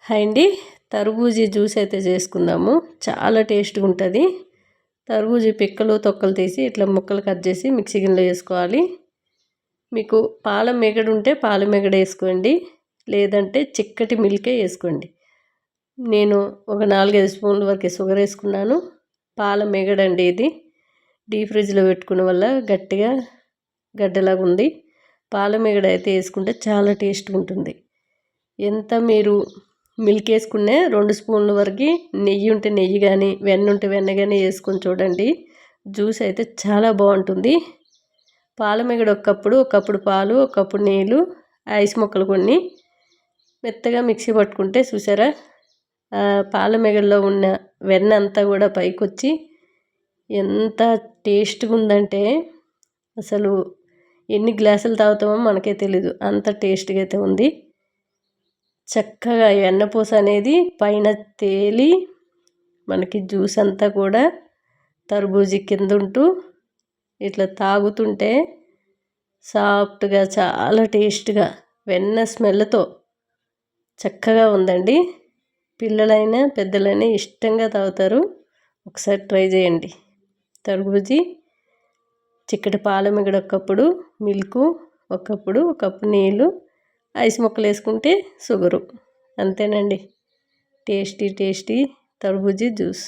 Hi అండి, తర్బూజీ juice అయితే చేసుకుందాము. చాలా టేస్ట్గా ఉంటుంది. తర్బూజీ పిక్కలు తొక్కలు తీసి ఇట్లా ముక్కలు కట్ చేసి మిక్సీ గిన్నెలో వేసుకోవాలి. మీకు పాల మేగడ ఉంటే పాల మేగడ వేసుకోండి, లేదంటే చిక్కటి మిల్కే వేసుకోండి. నేను ఒక 4-5 స్పూన్ల వరకు షుగర్ వేసుకున్నాను. పాల మేగడ అండి ఇది. డీప్ ఫ్రిడ్జ్లో పెట్టుకున్న వల్ల గట్టిగా గడ్డలాగా ఉంది. పాల మేగడ అయితే వేసుకుంటే చాలా టేస్ట్గా ఉంటుంది. ఎంత మీరు మిల్క్ వేసుకునే 2 స్పూన్ల వరకు నెయ్యి ఉంటే నెయ్యి కానీ వెన్న ఉంటే వెన్న కానీ వేసుకొని చూడండి. జ్యూస్ అయితే చాలా బాగుంటుంది. పాల మేగడ ఒక కప్పుడు పాలు, ఒక కప్పుడు నీళ్ళు, ఐస్ ముక్కలు కొన్ని మెత్తగా మిక్సీ పట్టుకుంటే చూసారా, పాల మేగడలో ఉన్న వెన్న అంతా కూడా పైకి వచ్చి ఎంత టేస్ట్గా ఉందంటే అసలు ఎన్ని గ్లాసులు తాగుతామో మనకే తెలీదు, అంత టేస్ట్గా అయితే ఉంది. చక్కగా వెన్నపూస అనేది పైన తేలి మనకి జ్యూస్ అంతా కూడా తర్బూజీ కింద ఉంటూ ఇట్లా తాగుతుంటే సాఫ్ట్గా చాలా టేస్ట్గా వెన్న స్మెల్తో చక్కగా ఉందండి. పిల్లలైనా పెద్దలైనా ఇష్టంగా తాగుతారు. ఒకసారి ట్రై చేయండి. తర్బూజీ చిక్కటి పాల మిగడ ఒక కప్పుడు, మిల్కు ఒక కప్పు నీళ్ళు, ఐస్ ముక్కలు వేసుకుంటే షుగరు. అంతేనండి. టేస్టీ తర్బూజీ జ్యూస్.